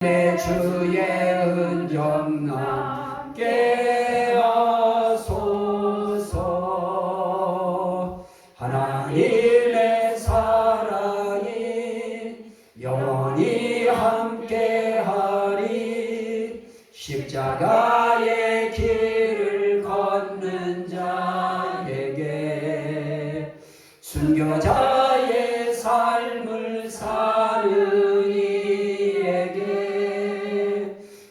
내 주의 은정 남게 하소서. 하나님의 사랑이 영원히 함께하리. 십자가의 길을 걷는 자에게 순교자의 삶을 사는 이에게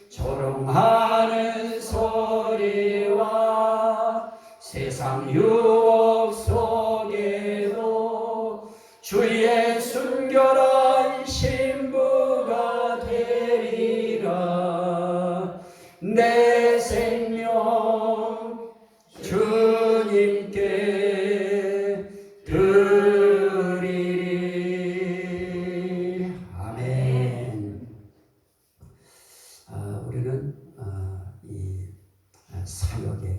조롱하는 소리와 세상 유혹 속에도 주의 순결한 신부가 되리라. 내 생명 주님께 드리리. 아멘. 우리는 이 사역의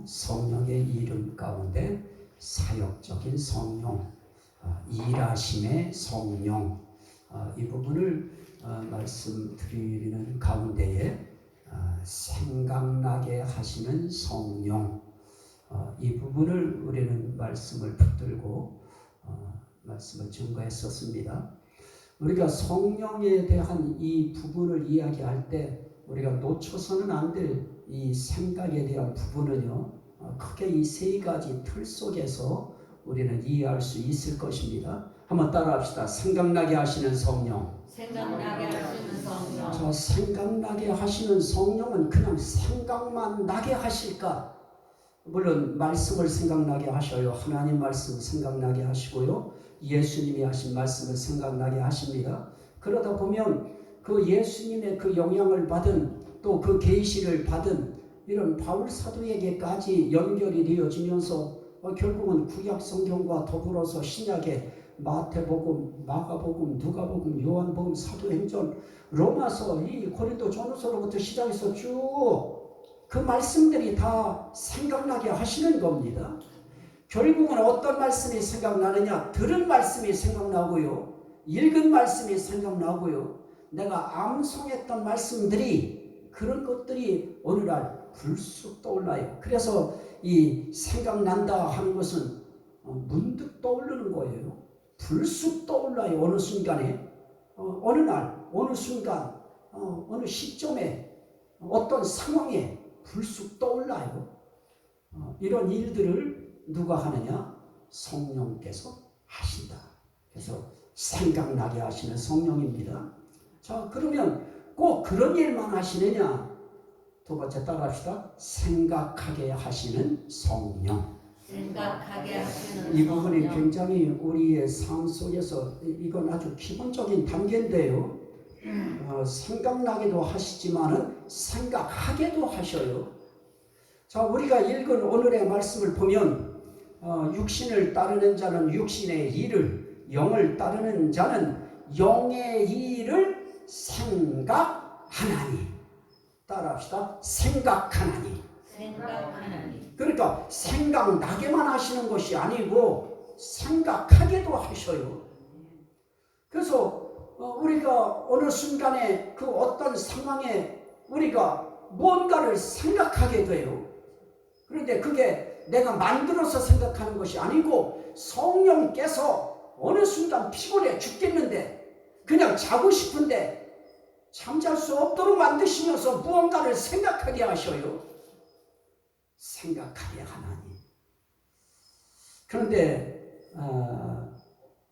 성령의 이름 가운데 사역적인 성령, 일하심의 성령, 이 부분을 말씀드리는 가운데에 생각나게 하시는 성령, 이 부분을 우리는 말씀을 붙들고 말씀을 증거했었습니다. 우리가 성령에 대한 이 부분을 이야기할 때 우리가 놓쳐서는 안 될 이 생각에 대한 부분은요, 크게 이 세 가지 틀 속에서 우리는 이해할 수 있을 것입니다. 한번 따라합시다. 생각나게 하시는 성령. 생각나게 하시는 성령. 저 생각나게 하시는 성령은 그냥 생각만 나게 하실까? 물론 말씀을 생각나게 하셔요. 하나님 말씀 생각나게 하시고요. 예수님이 하신 말씀을 생각나게 하십니다. 그러다 보면 그 예수님의 그 영향을 받은 또 그 계시를 받은 이런 바울 사도에게까지 연결이 되어지면서 결국은 구약 성경과 더불어서 신약의 마태복음, 마가복음, 누가복음, 요한복음, 사도행전, 로마서, 이 고린도전서로부터 시작해서 쭉 그 말씀들이 다 생각나게 하시는 겁니다. 결국은 어떤 말씀이 생각나느냐? 들은 말씀이 생각나고요, 읽은 말씀이 생각나고요, 내가 암송했던 말씀들이, 그런 것들이 오늘날 불쑥 떠올라요. 그래서 이 생각난다 하는 것은 문득 떠오르는 거예요. 불쑥 떠올라요. 어느 순간에, 어느 날, 어느 순간, 어느 시점에, 어떤 상황에 불쑥 떠올라요. 이런 일들을 누가 하느냐? 성령께서 하신다. 그래서 생각나게 하시는 성령입니다. 자, 그러면 꼭 그런 일만 하시느냐? 두 번째 따라합시다. 생각하게 하시는 성령. 생각하게 하시는 이 부분이 성령. 굉장히 우리의 삶 속에서 이건 아주 기본적인 단계인데요. 생각나게도 하시지만은 생각하게도 하셔요. 자, 우리가 읽은 오늘의 말씀을 보면 육신을 따르는 자는 육신의 일을, 영을 따르는 자는 영의 일을 생각하나니. 따라합시다. 생각하나니. 생각하나니. 그러니까 생각나게만 하시는 것이 아니고 생각하게도 하셔요. 그래서 우리가 어느 순간에 그 어떤 상황에 우리가 뭔가를 생각하게 돼요. 그런데 그게 내가 만들어서 생각하는 것이 아니고 성령께서 어느 순간 피곤해 죽겠는데 그냥 자고 싶은데 잠잘 수 없도록 만드시면서 무언가를 생각하게 하셔요. 생각하게 하나님. 그런데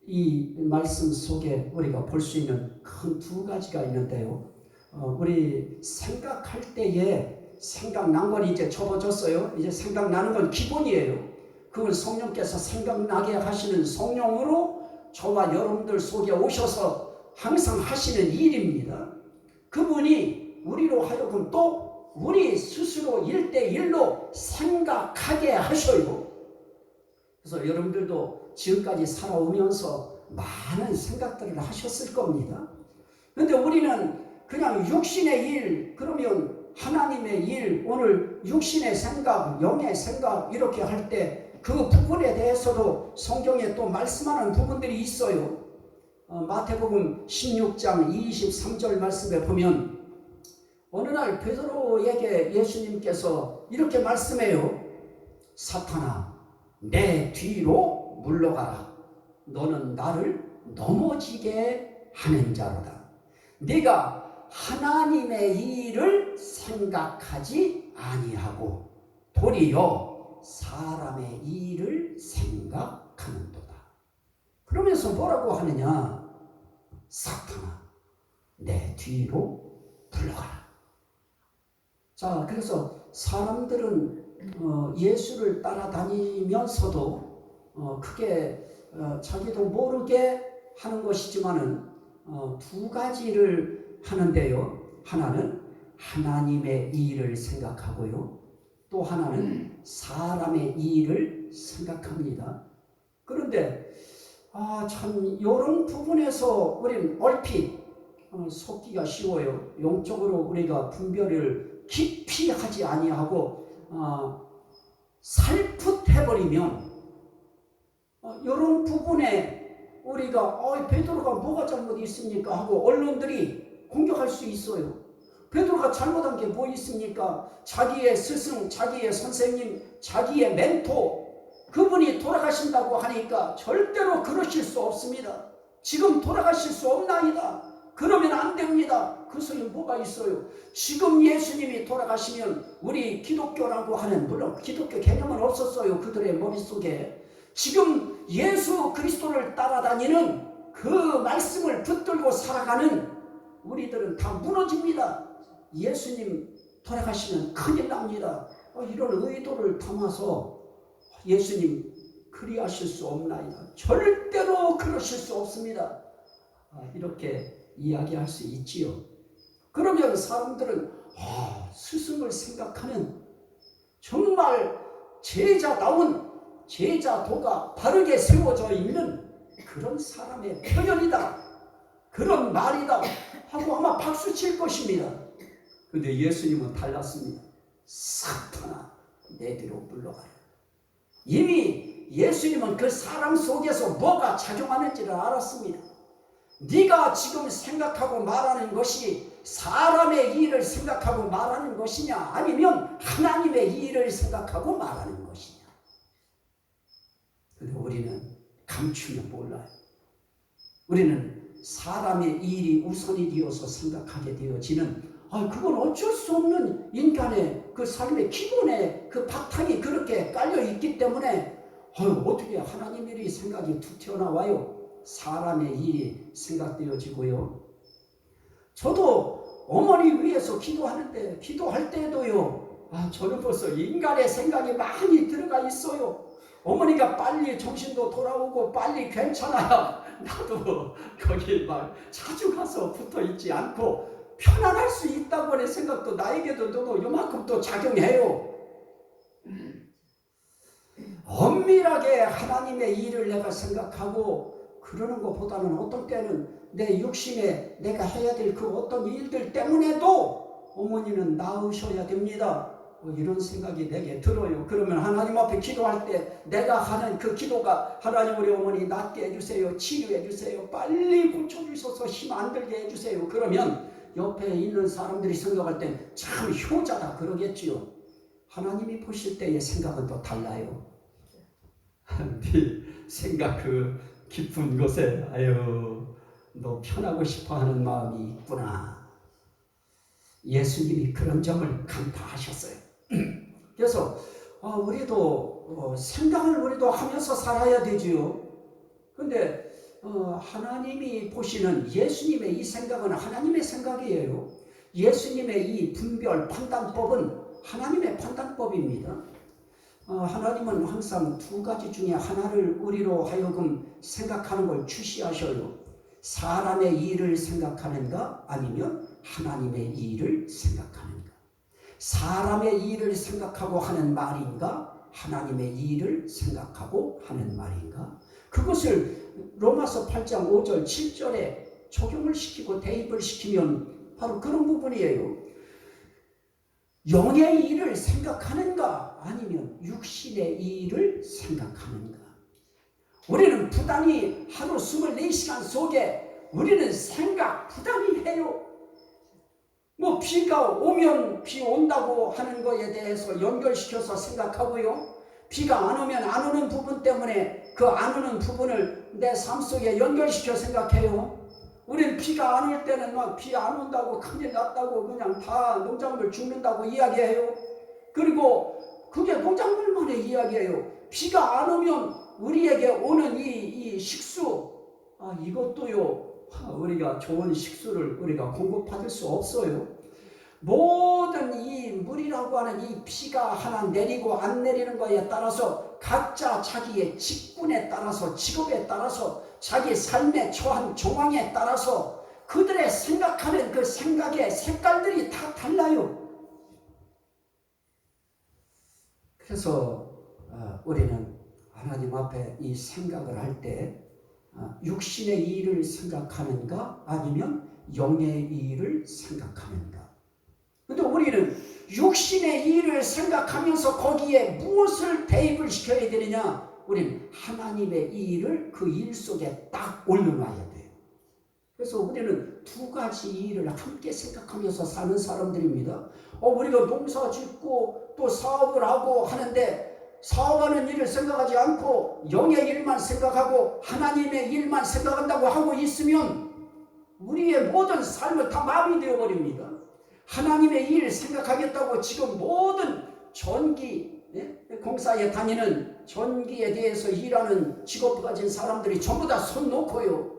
이 말씀 속에 우리가 볼 수 있는 큰 두 가지가 있는데요. 우리 생각할 때에 생각난 건 이제 접어졌어요. 이제 생각나는 건 기본이에요. 그건 성령께서 생각나게 하시는 성령으로 저와 여러분들 속에 오셔서 항상 하시는 일입니다. 그분이 우리로 하여금 또 우리 스스로 1대1로 생각하게 하셔요. 그래서 여러분들도 지금까지 살아오면서 많은 생각들을 하셨을 겁니다. 그런데 우리는 그냥 육신의 일, 그러면 하나님의 일, 오늘 육신의 생각, 영의 생각 이렇게 할 때 그 부분에 대해서도 성경에 또 말씀하는 부분들이 있어요. 마태복음 16장 23절 말씀에 보면 어느 날 베드로에게 예수님께서 이렇게 말씀해요. 사탄아, 내 뒤로 물러가라. 너는 나를 넘어지게 하는 자로다. 네가 하나님의 일을 생각하지 아니하고 도리어 사람의 일을 생각하는도다. 그러면서 뭐라고 하느냐? 사탄아, 내 뒤로 물러가라. 자, 그래서 사람들은 예수를 따라다니면서도 크게 자기도 모르게 하는 것이지만은 두 가지를 하는데요. 하나는 하나님의 일을 생각하고요. 또 하나는 사람의 일을 생각합니다. 그런데 참 이런 부분에서 우리는 얼핏 속기가 쉬워요. 영적으로 우리가 분별을 깊이 하지 아니하고 살풋해버리면 이런 부분에 우리가 베드로가 뭐가 잘못 있습니까 하고 언론들이 공격할 수 있어요. 베드로가 잘못한 게 뭐 있습니까? 자기의 스승, 자기의 선생님, 자기의 멘토 그분이 돌아가신다고 하니까 절대로 그러실 수 없습니다. 지금 돌아가실 수 없나이다. 그러면 안 됩니다. 그 소리 뭐가 있어요? 지금 예수님이 돌아가시면 우리 기독교라고 하는, 물론 기독교 개념은 없었어요. 그들의 머릿속에. 지금 예수 그리스도를 따라다니는 그 말씀을 붙들고 살아가는 우리들은 다 무너집니다. 예수님 돌아가시면 큰일 납니다. 이런 의도를 담아서 예수님 그리하실 수 없나이다. 절대로 그러실 수 없습니다. 이렇게 이야기할 수 있지요. 그러면 사람들은 스승을 생각하는 정말 제자다운 제자도가 바르게 세워져 있는 그런 사람의 표현이다. 그런 말이다 하고 아마 박수 칠 것입니다. 그런데 예수님은 달랐습니다. 사탄아, 내 뒤로 물러가라. 이미 예수님은 그 사람 속에서 뭐가 작용하는지를 알았습니다. 네가 지금 생각하고 말하는 것이 사람의 일을 생각하고 말하는 것이냐 아니면 하나님의 일을 생각하고 말하는 것이냐. 그런데 우리는 감추면 몰라요. 우리는 사람의 일이 우선이 되어서 생각하게 되어지는 그건 어쩔 수 없는 인간의 그 삶의 기본에 그 바탕이 그렇게 깔려 있기 때문에 어떻게 하나님 일이 생각이 툭 튀어나와요. 사람의 일이 생각되어지고요. 저도 어머니 위해서 기도하는데 기도할 때도요. 저는 벌써 인간의 생각이 많이 들어가 있어요. 어머니가 빨리 정신도 돌아오고 빨리 괜찮아야 나도 거기 막 자주 가서 붙어 있지 않고 편안할 수 있다고 하는 생각도 나에게도 또 요만큼 또 작용해요. 엄밀하게 하나님의 일을 내가 생각하고 그러는 것보다는 어떤 때는 내 육신에 내가 해야 될 그 어떤 일들 때문에도 어머니는 나으셔야 됩니다. 이런 생각이 내게 들어요. 그러면 하나님 앞에 기도할 때 내가 하는 그 기도가 하나님 우리 어머니 낫게 해주세요. 치료해 주세요. 빨리 고쳐주셔서 힘 안 들게 해주세요. 그러면 옆에 있는 사람들이 생각할 때 참 효자다 그러겠지요. 하나님이 보실 때의 생각은 또 달라요. 네 생각 그 깊은 곳에 너 편하고 싶어하는 마음이 있구나. 예수님이 그런 점을 간파하셨어요. 그래서 우리도 생각을 우리도 하면서 살아야 되지요. 그런데 하나님이 보시는 예수님의 이 생각은 하나님의 생각이에요. 예수님의 이 분별 판단법은 하나님의 판단법입니다. 하나님은 항상 두 가지 중에 하나를 우리로 하여금 생각하는 걸 주시하셔요. 사람의 일을 생각하는가 아니면 하나님의 일을 생각하는가. 사람의 일을 생각하고 하는 말인가 하나님의 일을 생각하고 하는 말인가. 그것을 로마서 8장 5절 7절에 적용을 시키고 대입을 시키면 바로 그런 부분이에요. 영의 일을 생각하는가 아니면 육신의 일을 생각하는가. 우리는 부단히 하루 24시간 속에 우리는 생각 부단히 해요. 뭐 비가 오면 비 온다고 하는 거에 대해서 연결시켜서 생각하고요. 비가 안 오면 안 오는 부분 때문에 그 안 오는 부분을 내 삶 속에 연결시켜 생각해요. 우리는 비가 안 올 때는 막 비 안 온다고 큰일 났다고 그냥 다 농작물 죽는다고 이야기해요. 그리고 그게 농작물만의 이야기예요. 비가 안 오면 우리에게 오는 이 식수, 이것도요, 우리가 좋은 식수를 우리가 공급받을 수 없어요. 모든 이 물이라고 하는 이 비가 하나 내리고 안 내리는 거에 따라서 각자 자기의 직분에 따라서, 직업에 따라서, 자기 삶에 처한 정황에 따라서 그들의 생각하는 그 생각의 색깔들이 다 달라요. 그래서 우리는 하나님 앞에 이 생각을 할 때 육신의 일을 생각하는가 아니면 영의 일을 생각하는가. 근데 우리는 육신의 일을 생각하면서 거기에 무엇을 대입을 시켜야 되느냐? 우리는 하나님의 일을 그 일 속에 딱 올려놔야 돼요. 그래서 우리는 두 가지 일을 함께 생각하면서 사는 사람들입니다. 우리가 농사 짓고 또 사업을 하고 하는데 사업하는 일을 생각하지 않고 영의 일만 생각하고 하나님의 일만 생각한다고 하고 있으면 우리의 모든 삶은 다 마비되어 버립니다. 하나님의 일을 생각하겠다고 지금 모든 전기 공사에 다니는 전기에 대해서 일하는 직업 가진 사람들이 전부 다 손 놓고요.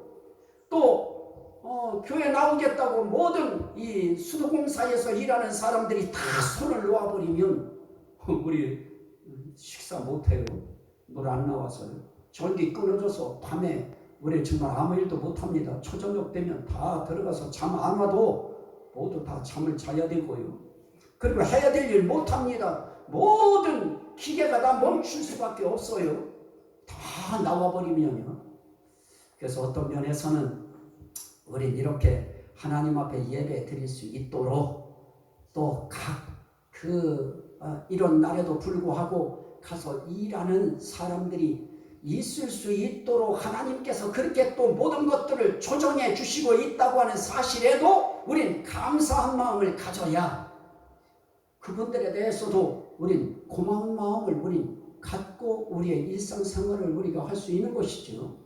또 교회 나오겠다고 모든 이 수도공사에서 일하는 사람들이 다 손을 놓아버리면 우리 식사 못해요. 물 안 나와서요. 전기 끊어져서 밤에 우리 정말 아무 일도 못합니다. 초저녁 되면 다 들어가서 잠 안 와도 모두 다 잠을 자야 되고요. 그리고 해야 될 일 못합니다. 모든 기계가 다 멈출 수밖에 없어요. 다 나와버리면요. 그래서 어떤 면에서는 우린 이렇게 하나님 앞에 예배 드릴 수 있도록 또 각 이런 날에도 불구하고 가서 일하는 사람들이 있을 수 있도록 하나님께서 그렇게 또 모든 것들을 조정해 주시고 있다고 하는 사실에도 우린 감사한 마음을 가져야 그분들에 대해서도 우린 고마운 마음을 우린 갖고 우리의 일상생활을 우리가 할 수 있는 것이죠.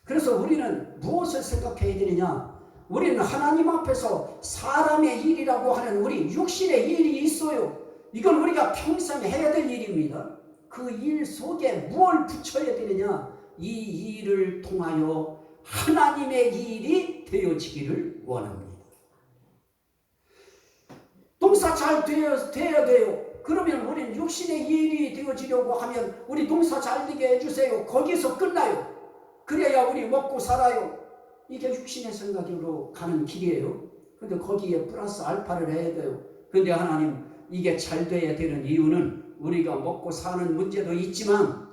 그래서 우리는 무엇을 생각해야 되느냐? 우리는 하나님 앞에서 사람의 일이라고 하는 우리 육신의 일이 있어요. 이건 우리가 평생 해야 될 일입니다. 그 일 속에 무엇을 붙여야 되느냐? 이 일을 통하여 하나님의 일이 되어지기를 원합니다. 농사 잘 돼야 돼요. 그러면 우리는 육신의 일이 되어지려고 하면 우리 농사 잘 되게 해주세요. 거기서 끝나요. 그래야 우리 먹고 살아요. 이게 육신의 생각으로 가는 길이에요. 근데 거기에 플러스 알파를 해야 돼요. 근데 하나님, 이게 잘 돼야 되는 이유는 우리가 먹고 사는 문제도 있지만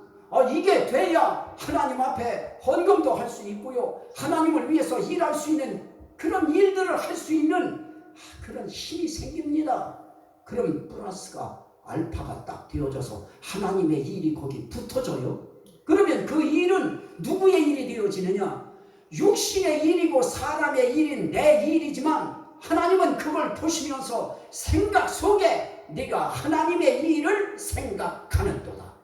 이게 돼야 하나님 앞에 헌금도 할 수 있고요. 하나님을 위해서 일할 수 있는 그런 일들을 할 수 있는 그런 힘이 생깁니다. 그럼 플러스가 알파가 딱 되어져서 하나님의 일이 거기 붙어져요. 그러면 그 일은 누구의 일이 되어지느냐? 육신의 일이고 사람의 일인 내 일이지만 하나님은 그걸 보시면서 생각 속에 네가 하나님의 일을 생각하는도다.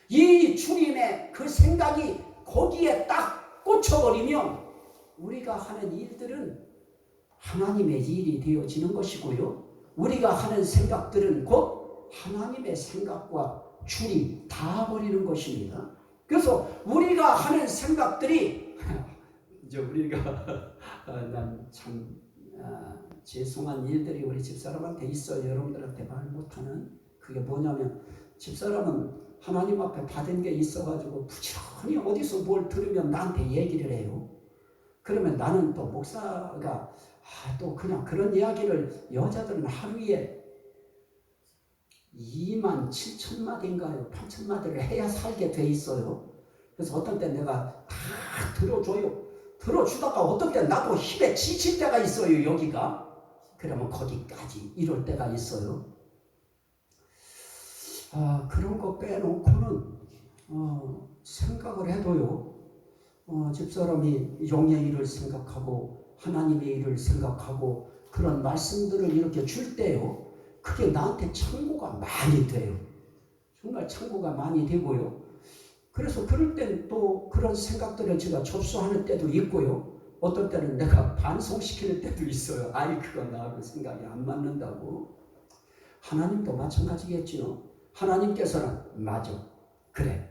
이 주님의 그 생각이 거기에 딱 꽂혀버리면 우리가 하는 일들은 하나님의 일이 되어지는 것이고요. 우리가 하는 생각들은 곧 하나님의 생각과 줄이 닿아버리는 것입니다. 그래서 우리가 하는 생각들이 이제 우리가 난 참 죄송한 일들이 우리 집사람한테 있어요. 여러분들한테 말 못하는 그게 뭐냐면 집사람은 하나님 앞에 받은 게 있어가지고 부지런히 어디서 뭘 들으면 나한테 얘기를 해요. 그러면 나는 또 목사가 또 그냥 그런 이야기를 여자들은 하루에 27,000마디인가요? 8,000마디를 해야 살게 돼 있어요. 그래서 어떤 때 내가 다 들어줘요. 들어주다가 어떤 때 나도 힘에 지칠 때가 있어요. 여기가. 그러면 거기까지 이럴 때가 있어요. 그런 거 빼놓고는 생각을 해도요, 집사람이 용의 일을 생각하고 하나님의 일을 생각하고 그런 말씀들을 이렇게 줄 때요, 그게 나한테 참고가 많이 돼요. 정말 참고가 많이 되고요. 그래서 그럴 땐 또 그런 생각들을 제가 접수하는 때도 있고요. 어떤 때는 내가 반성시키는 때도 있어요. 아이, 그건 나하고 생각이 안 맞는다고. 하나님도 마찬가지겠지요. 하나님께서는 맞아, 그래,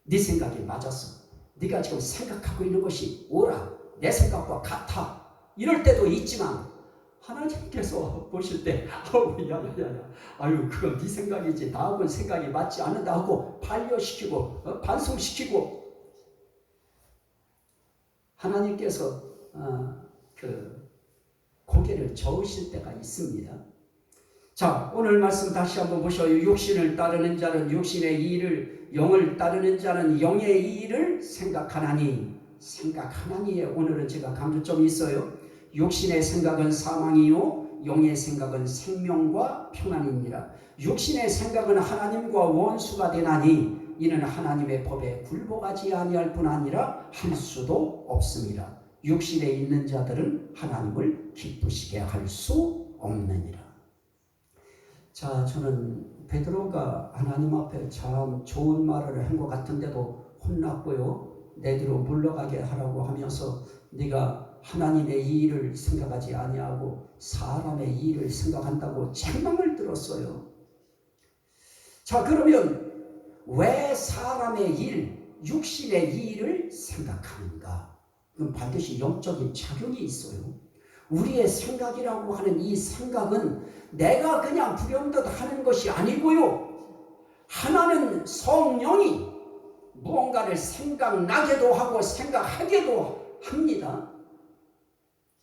네 생각이 맞았어, 네가 지금 생각하고 있는 것이 옳아, 내 생각과 같아, 이럴 때도 있지만 하나님께서 보실 때 야야야야, 아유, 그건 네 생각이지, 나하고는 생각이 맞지 않는다 하고 반려시키고 반성시키고, 하나님께서 그 고개를 저으실 때가 있습니다. 자, 오늘 말씀 다시 한번 보셔요. 육신을 따르는 자는 육신의 일을, 영을 따르는 자는 영의 일을 생각하나니. 생각하나니에 오늘은 제가 강조점이 있어요. 육신의 생각은 사망이요 영의 생각은 생명과 평안이니라. 육신의 생각은 하나님과 원수가 되나니 이는 하나님의 법에 굴복하지 아니할 뿐 아니라 할 수도 없습니다. 육신에 있는 자들은 하나님을 기쁘시게 할 수 없느니라. 자, 저는 베드로가 하나님 앞에 참 좋은 말을 한 것 같은데도 혼났고요. 내 뒤로 물러가게 하라고 하면서 네가 하나님의 일을 생각하지 아니하고 사람의 일을 생각한다고 책망을 들었어요. 자, 그러면 왜 사람의 일, 육신의 일을 생각하는가? 그럼 반드시 영적인 작용이 있어요. 우리의 생각이라고 하는 이 생각은 내가 그냥 부렴듯 하는 것이 아니고요, 하나는 성령이 무언가를 생각나게도 하고 생각하게도 합니다.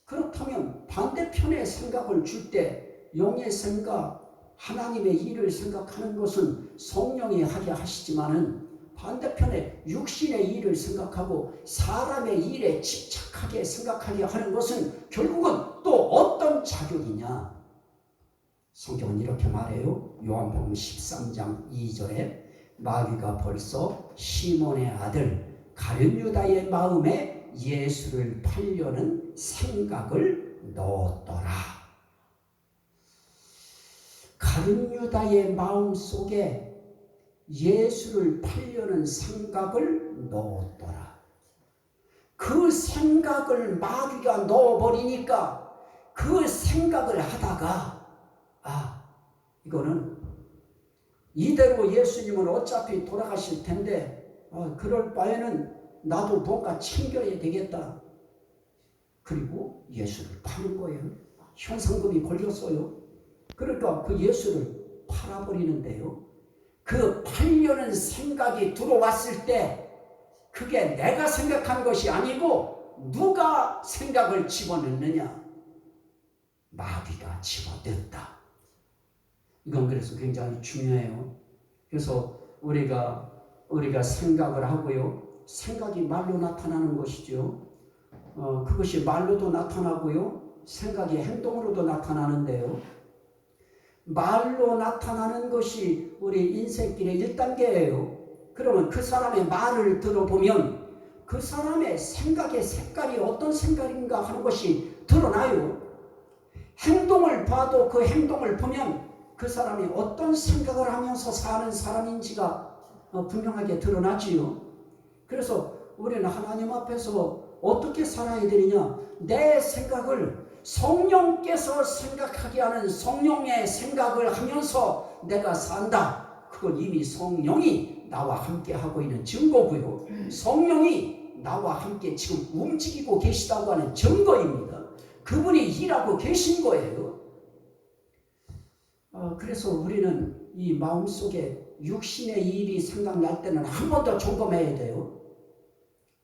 그렇다면 반대편의 생각을 줄 때 영의 생각, 하나님의 일을 생각하는 것은 성령이 하게 하시지만은 반대편에 육신의 일을 생각하고 사람의 일에 집착하게 생각하게 하는 것은 결국은 또 어떤 자격이냐? 성경은 이렇게 말해요. 요한복음 13장 2절에 마귀가 벌써 시몬의 아들 가룟 유다의 마음에 예수를 팔려는 생각을 넣었더라. 가룟 유다의 마음 속에 예수를 팔려는 생각을 넣었더라. 그 생각을 마귀가 넣어버리니까 그 생각을 하다가 이거는 이대로 예수님은 어차피 돌아가실 텐데 그럴 바에는 나도 뭔가 챙겨야 되겠다. 그리고 예수를 파는 거예요. 현상금이 걸렸어요. 그러니까 그 예수를 팔아버리는데요. 그 팔려는 생각이 들어왔을 때 그게 내가 생각한 것이 아니고 누가 생각을 집어넣느냐? 마귀가 집어넣었다. 이건 그래서 굉장히 중요해요. 그래서 우리가 생각을 하고요. 생각이 말로 나타나는 것이죠. 그것이 말로도 나타나고요. 생각이 행동으로도 나타나는데요. 말로 나타나는 것이 우리 인생길의 1단계예요. 그러면 그 사람의 말을 들어보면 그 사람의 생각의 색깔이 어떤 생각인가 하는 것이 드러나요. 행동을 봐도 그 행동을 보면 그 사람이 어떤 생각을 하면서 사는 사람인지가 분명하게 드러나지요. 그래서 우리는 하나님 앞에서 어떻게 살아야 되느냐? 내 생각을 성령께서 생각하게 하는 성령의 생각을 하면서 내가 산다. 그건 이미 성령이 나와 함께 하고 있는 증거고요. 성령이 나와 함께 지금 움직이고 계시다고 하는 증거입니다. 그분이 일하고 계신 거예요. 그래서 우리는 이 마음속에 육신의 일이 생각날 때는 한 번 더 점검해야 돼요.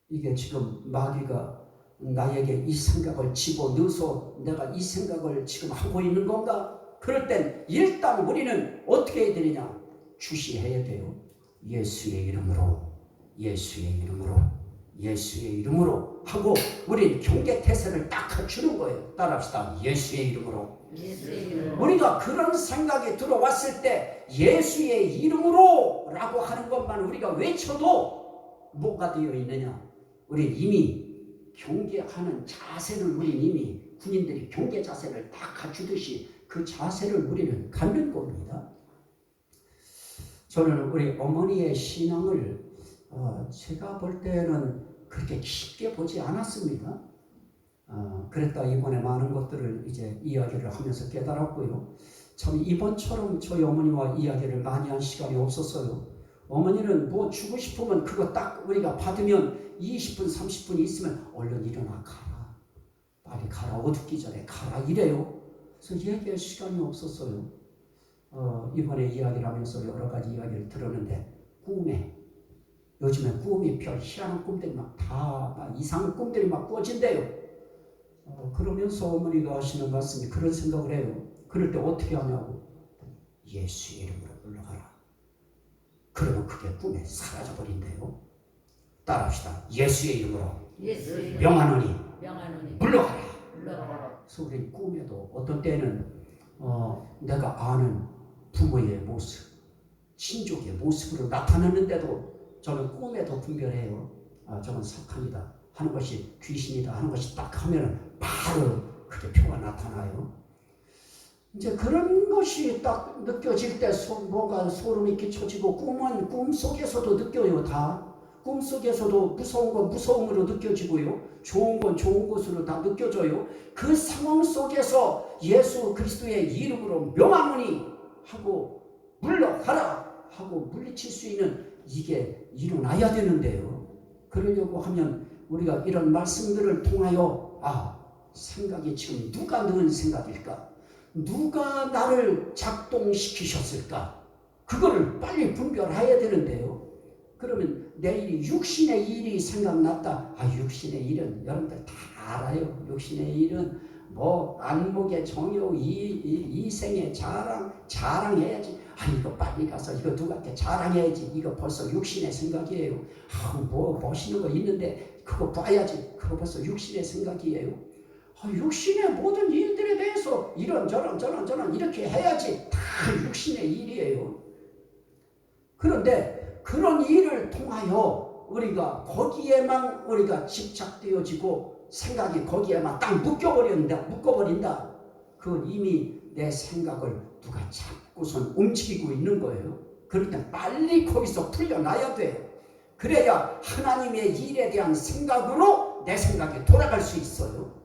이게 지금 마귀가 나에게 이 생각을 집어넣어서 내가 이 생각을 지금 하고 있는 건가? 그럴 땐 일단 우리는 어떻게 해야 되느냐? 주시해야 돼요. 예수의 이름으로, 예수의 이름으로, 예수의 이름으로 하고 우리 경계태세를 딱 갖추는 거예요. 따라합시다. 예수의 이름으로. 예수의 이름으로. 우리가 그런 생각이 들어왔을 때 예수의 이름으로 라고 하는 것만 우리가 외쳐도 뭐가 되어 있느냐? 우리 이미 경계하는 자세를 우리 이미 군인들이 경계 자세를 다 갖추듯이 그 자세를 우리는 갖는 겁니다. 저는 우리 어머니의 신앙을 제가 볼 때는 그렇게 깊게 보지 않았습니다. 그랬다 이번에 많은 것들을 이제 이야기를 하면서 깨달았고요. 참 이번처럼 저희 어머니와 이야기를 많이 한 시간이 없었어요. 어머니는 뭐 주고 싶으면 그거 딱 우리가 받으면 20분 30분 있으면 얼른 일어나 가라. 빨리 가라. 어둡기 전에 가라 이래요. 그래서 얘기할 시간이 없었어요. 이번에 이야기를 하면서 여러 가지 이야기를 들었는데 꿈에 요즘에 꿈이 별 희한한 꿈들이 막 이상한 꿈들이 막 꾸어진대요. 그러면서 어머니가 하시는 말씀이 그런 생각을 해요. 그럴 때 어떻게 하냐고. 예수의 이름으로 물러가라. 그러면 그게 꿈에 사라져버린대요. 따라합시다. 예수의 이름으로 예수의 이름으로. 명하노니 명하노니. 물러가라. 물러가라. 그래서 우리 꿈에도 어떤 때는 내가 아는 부모의 모습, 친족의 모습으로 나타나는데도 저는 꿈에도 분별해요. 저건 사탄이다 하는 것이 귀신이다 하는 것이 딱 하면 바로 그게 표가 나타나요. 이제 그런 것이 딱 느껴질 때 뭔가 소름이 끼쳐지고 꿈은 꿈속에서도 느껴요. 다 꿈속에서도 무서운 건 무서움으로 느껴지고요. 좋은 건 좋은 것으로 다 느껴져요. 그 상황 속에서 예수 그리스도의 이름으로 명하노니 하고 물러가라 하고 물리칠 수 있는 이게 일어나야 되는데요. 그러려고 하면 우리가 이런 말씀들을 통하여 생각이 지금 누가 넣은 생각일까? 누가 나를 작동시키셨을까? 그거를 빨리 분별해야 되는데요. 그러면 내일이 육신의 일이 생각났다. 육신의 일은 여러분들 다 알아요. 육신의 일은 뭐 안목의 정욕, 이생의 자랑해야지. 이거 빨리 가서 이거 누구한테 자랑해야지. 이거 벌써 육신의 생각이에요. 뭐 멋있는 거 있는데 그거 봐야지. 그거 벌써 육신의 생각이에요. 육신의 모든 일들에 대해서 이런 이렇게 해야지. 다 육신의 일이에요. 그런데 그런 일을 통하여 우리가 거기에만 우리가 집착되어지고 생각이 거기에만 딱 묶어버린다. 그건 이미 내 생각을 누가 잡고선 움직이고 있는 거예요. 그럴 때 빨리 거기서 풀려나야 돼요. 그래야 하나님의 일에 대한 생각으로 내 생각이 돌아갈 수 있어요.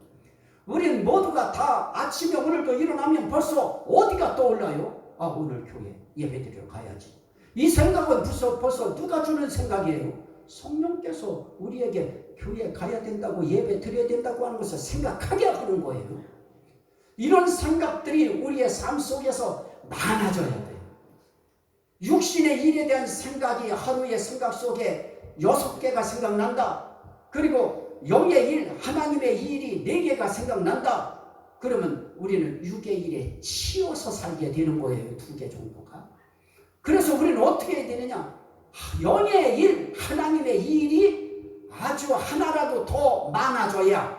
우린 모두가 다 아침에 오늘도 일어나면 벌써 어디가 떠올라요? 오늘 교회 예배드리러 가야지. 이 생각은 벌써 누가 주는 생각이에요? 성령께서 우리에게 교회 가야 된다고 예배 드려야 된다고 하는 것을 생각하게 하는 거예요. 이런 생각들이 우리의 삶 속에서 많아져야 돼요. 육신의 일에 대한 생각이 하루의 생각 속에 6개가 생각난다. 그리고 영의 일, 하나님의 일이 4개가 생각난다. 그러면 우리는 육의 일에 치여서 살게 되는 거예요. 2개 정도가. 그래서 우리는 어떻게 해야 되느냐? 영의 일, 하나님의 일이 아주 하나라도 더 많아져야,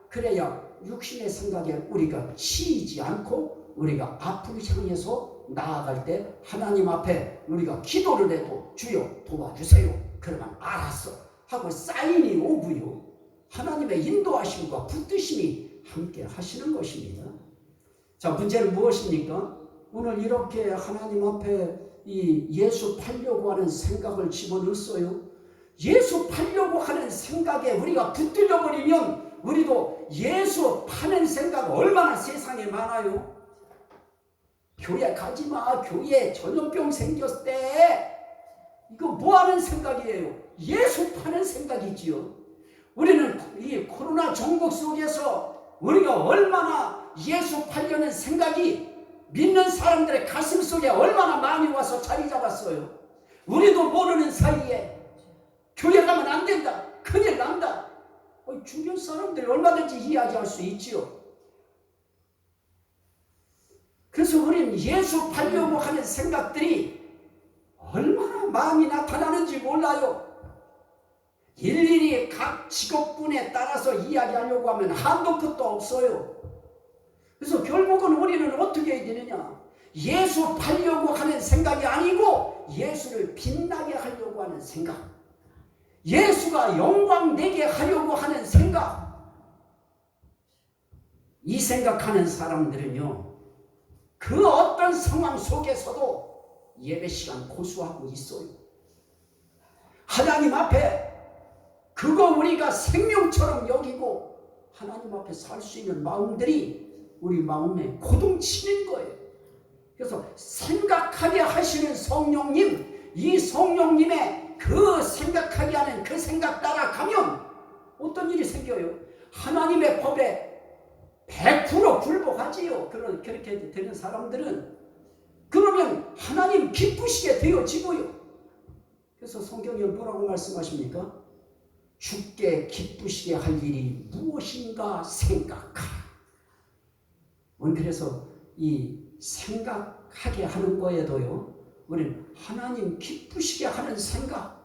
그래야 육신의 생각에 우리가 치이지 않고 우리가 앞을 향해서 나아갈 때 하나님 앞에 우리가 기도를 해도 주여 도와주세요. 그러면 알았어 하고 사인이 오고요. 하나님의 인도하심과 붙드심이 함께 하시는 것입니다. 자, 문제는 무엇입니까? 오늘 이렇게 하나님 앞에 이 예수 팔려고 하는 생각을 집어넣었어요. 예수 팔려고 하는 생각에 우리가 붙들려 버리면 우리도 예수 파는 생각 얼마나 세상에 많아요. 교회 가지마. 교회 전염병 생겼을 때 이거 뭐하는 생각이에요? 예수 파는 생각이지요. 우리는 이 코로나 전국 속에서 우리가 얼마나 예수 팔려는 생각이 믿는 사람들의 가슴 속에 얼마나 많이 와서 자리 잡았어요. 우리도 모르는 사이에 교회 가면 안 된다. 큰일 난다. 주변 사람들이 얼마든지 이야기할 수 있지요. 그래서 우리는 예수 팔려고 하는 생각들이 얼마나 많이 나타나는지 몰라요. 일일이 각 직업군에 따라서 이야기하려고 하면 한도 끝도 없어요. 그래서 결국은 우리는 어떻게 해야 되느냐? 예수 팔려고 하는 생각이 아니고 예수를 빛나게 하려고 하는 생각, 예수가 영광되게 하려고 하는 생각, 이 생각하는 사람들은요, 그 어떤 상황 속에서도 예배 시간 고수하고 있어요. 하나님 앞에 그거 우리가 생명처럼 여기고 하나님 앞에 살 수 있는 마음들이 우리 마음에 고동치는 거예요. 그래서 생각하게 하시는 성령님, 이 성령님의 그 생각하게 하는 그 생각 따라가면 어떤 일이 생겨요? 하나님의 법에 100% 굴복하지요. 그렇게 되는 사람들은 그러면 하나님 기쁘시게 되어지고요. 그래서 성경이 뭐라고 말씀하십니까? 주께 기쁘시게 할 일이 무엇인가 생각하라. 그래서 이 생각하게 하는 거에도요, 우리는 하나님 기쁘시게 하는 생각,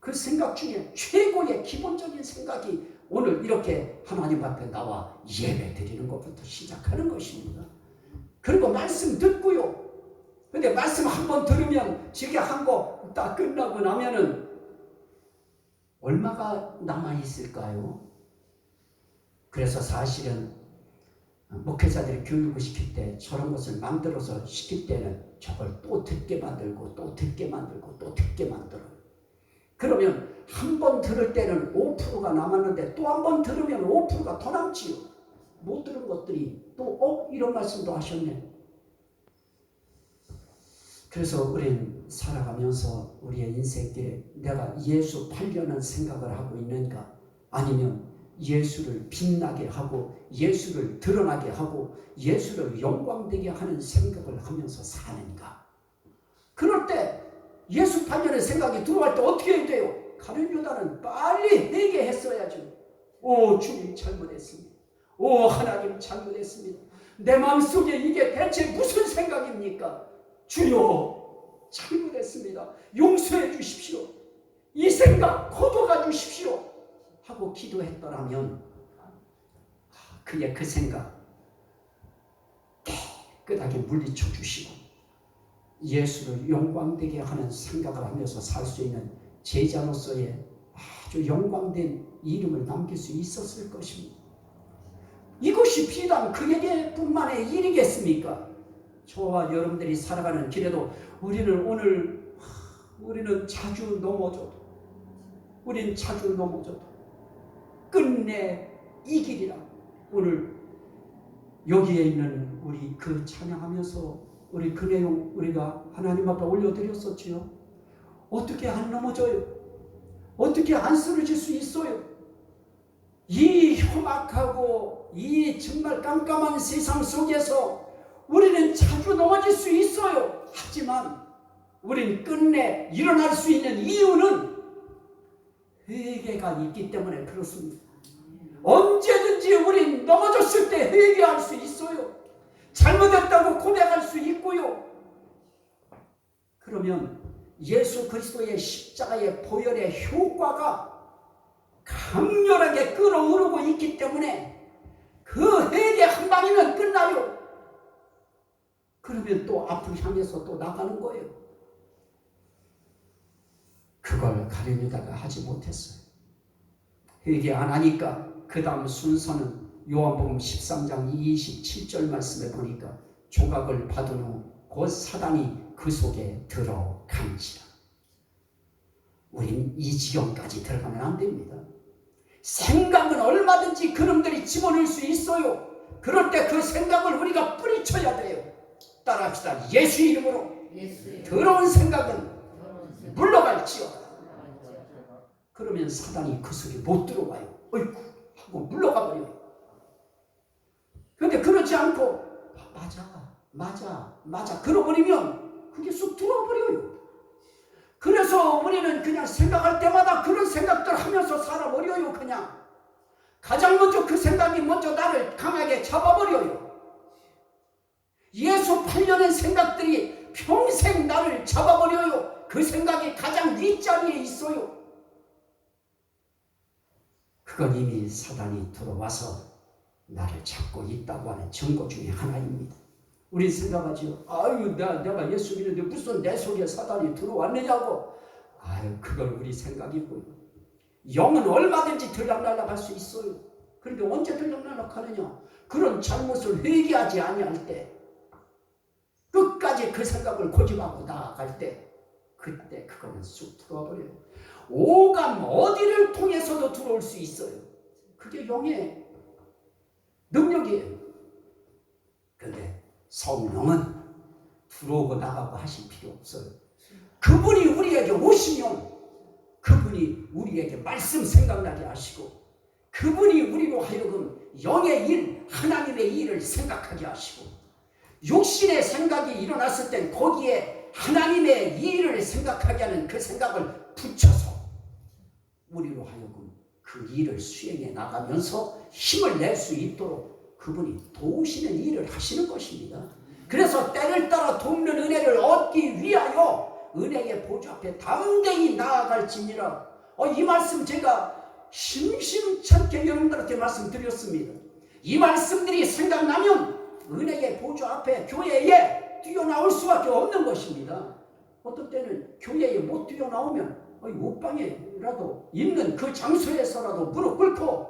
그 생각 중에 최고의 기본적인 생각이 오늘 이렇게 하나님 앞에 나와 예배 드리는 것부터 시작하는 것입니다. 그리고 말씀 듣고요. 근데 말씀 한번 들으면 지게 한 거 딱 끝나고 나면은 얼마가 남아있을까요? 그래서 사실은 목회자들이 교육을 시킬 때 저런 것을 만들어서 시킬 때는 저걸 또 듣게 만들고 또 듣게 만들고 또 듣게 만들어요. 그러면 한 번 들을 때는 5%가 남았는데 또 한 번 들으면 5%가 더 남지요. 못 들은 것들이 또 이런 말씀도 하셨네. 그래서 우린 살아가면서 우리의 인생길에 내가 예수 팔려는 생각을 하고 있는가, 아니면 예수를 빛나게 하고 예수를 드러나게 하고 예수를 영광되게 하는 생각을 하면서 사는가. 그럴 때 예수 팔려는 생각이 들어갈 때 어떻게 해야 돼요? 가룟 유다는 빨리 회개했어야죠. 오, 주님 잘못했습니다. 오, 하나님 잘못했습니다. 내 마음속에 이게 대체 무슨 생각입니까? 주여 잘못했습니다. 용서해 주십시오. 이 생각 거둬가 주십시오 하고 기도했더라면 그의 그 생각 깨끗하게 물리쳐 주시고 예수를 영광되게 하는 생각을 하면서 살 수 있는 제자로서의 아주 영광된 이름을 남길 수 있었을 것입니다. 이것이 비단 그에게 뿐만의 일이겠습니까? 저와 여러분들이 살아가는 길에도 우리는 자주 넘어져도, 우리는 자주 넘어져도 끝내 이 길이라. 오늘 여기에 있는 우리 그 찬양하면서 우리 그 내용 우리가 하나님 앞에 올려드렸었지요. 어떻게 안 넘어져요? 어떻게 안 쓰러질 수 있어요? 이 험악하고 이 정말 깜깜한 세상 속에서 우리는 자주 넘어질 수 있어요. 하지만 우리는 끝내 일어날 수 있는 이유는 회개가 있기 때문에 그렇습니다. 언제든지 우린 넘어졌을 때 회개할 수 있어요. 잘못했다고 고백할 수 있고요. 그러면 예수 그리스도의 십자가의 보혈의 효과가 강렬하게 끌어오르고 있기 때문에 그 회개 한 방이면 끝나요. 그러면 또 앞을 향해서 또 나가는 거예요. 그걸 가룟 유다가 하지 못했어요. 회개 안 하니까 그 다음 순서는 요한복음 13장 27절 말씀에 보니까 조각을 받은 후 곧 사단이 그 속에 들어간지라. 우린 이 지경까지 들어가면 안 됩니다. 생각은 얼마든지 그놈들이 집어넣을 수 있어요. 그럴 때 그 생각을 우리가 뿌리쳐야 돼요. 따라합시다. 예수 이름으로 더러운 생각은 물러갈지어다. 그러면 사단이 그 속에 못 들어와요. 어이구 하고 물러가 버려요. 그런데 그러지 않고 맞아 그러버리면 그게 쑥 들어와 버려요. 그래서 우리는 그냥 생각할 때마다 그런 생각들 하면서 살아버려요. 그냥 가장 먼저 그 생각이 먼저 나를 강하게 잡아버려요. 예수 팔려는 생각들이 평생 나를 잡아버려요. 그 생각이 가장 윗자리에 있어요. 그건 이미 사단이 들어와서 나를 찾고 있다고 하는 증거 중에 하나입니다. 우리 생각하죠. 아유, 내가 예수 믿는데 무슨 내 속에 사단이 들어왔느냐고. 아유, 그걸 우리 생각이고요. 영은 얼마든지 들락날락할 수 있어요. 그런데 언제 들락날락하느냐? 그런 잘못을 회개하지 아니할 때, 끝까지 그 생각을 고집하고 나아갈 때, 그때 그거는 쑥 들어와 버려요. 오감 어디를 통해서도 들어올 수 있어요. 그게 영의 능력이에요. 근데 성령은 들어오고 나가고 하실 필요 없어요. 그분이 우리에게 오시면 그분이 우리에게 말씀 생각나게 하시고, 그분이 우리로 하여금 영의 일, 하나님의 일을 생각하게 하시고, 육신의 생각이 일어났을 땐 거기에 하나님의 일을 생각하게 하는 그 생각을 붙여서 우리로 하여금 그 일을 수행해 나가면서 힘을 낼 수 있도록 그분이 도우시는 일을 하시는 것입니다. 그래서 때를 따라 돕는 은혜를 얻기 위하여 은혜의 보좌 앞에 담대히 나아갈지니라. 이 말씀 제가 심심찮게 여러분들한테 말씀드렸습니다. 이 말씀들이 생각나면 은혜의 보좌 앞에 교회에 뛰어나올 수밖에 없는 것입니다. 어떤 때는 교회에 못 뛰어나오면 옷방에라도 있는 그 장소에서라도 무릎 꿇고,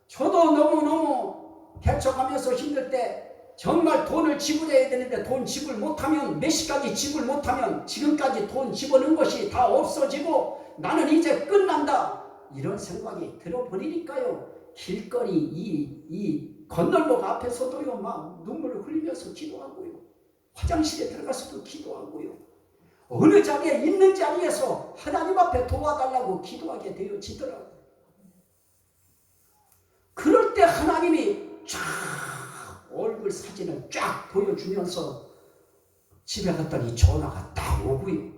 저도 너무너무 개척하면서 힘들 때 정말 돈을 지불해야 되는데 돈 지불 못하면, 몇 시까지 지불 못하면 지금까지 돈 집어넣은 것이 다 없어지고 나는 이제 끝난다, 이런 생각이 들어버리니까요, 길거리 이 건널목 앞에서도요 막 눈물을 흘리면서 기도하고요, 화장실에 들어가서도 기도하고요, 어느 자리에 있는 자리에서 하나님 앞에 도와달라고 기도하게 되어지더라고요. 그럴 때 하나님이 쫙 얼굴 사진을 쫙 보여주면서 집에 갔더니 전화가 딱 오고요.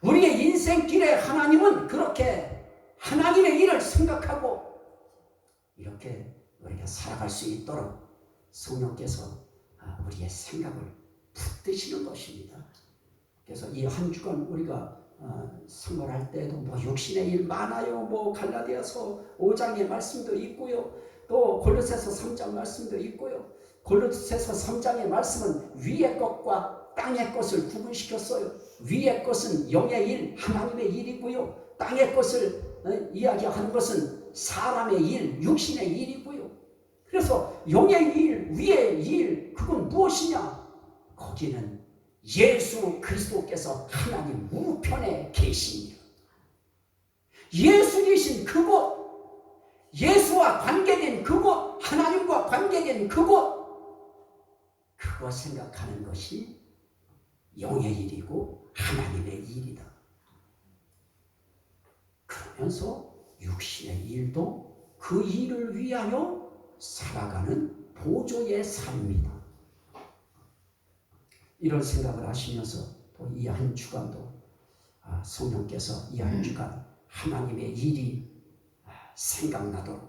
우리의 인생길에 하나님은 그렇게 하나님의 일을 생각하고 이렇게 우리가 살아갈 수 있도록 성령께서 우리의 생각을 붙드시는 것입니다. 그래서 이 한 주간 우리가 생활할 때도 육신의 일 많아요. 갈라디아서 5장의 말씀도 있고요, 또 골로새서 3장 말씀도 있고요. 골로새서 3장의 말씀은 위의 것과 땅의 것을 구분시켰어요. 위의 것은 영의 일, 하나님의 일이고요, 땅의 것을 이야기하는 것은 사람의 일, 육신의 일이고요. 그래서 영의 일, 위의 일, 그건 무엇이냐? 거기는 예수 그리스도께서 하나님 우편에 계십니다. 예수 계신 그곳, 예수와 관계된 그곳, 하나님과 관계된 그곳, 그거 생각하는 것이 영의 일이고 하나님의 일이다. 그러면서 육신의 일도 그 일을 위하여 살아가는 보조의 삶이다. 이런 생각을 하시면서 또 이 한 주간도 성령께서 이 한 주간 하나님의 일이 생각나도록,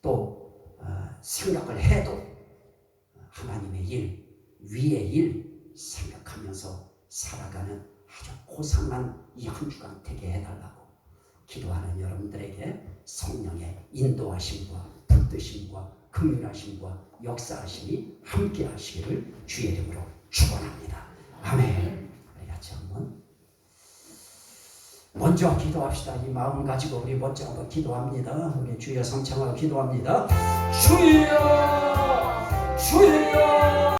또 생각을 해도 하나님의 일, 위의 일 생각하면서 살아가는 아주 고상한 이 한 주간 되게 해달라고 기도하는 여러분들에게 성령의 인도하심과 붙드심과 긍휼하심과 역사하심이 함께 하시기를 주의 이름으로 축원합니다. 아멘. 우리 같이 한번 먼저 기도합시다. 이 마음 가지고 우리 먼저 한번 기도합니다. 우리 주여 삼창하고 기도합니다. 주여, 주여.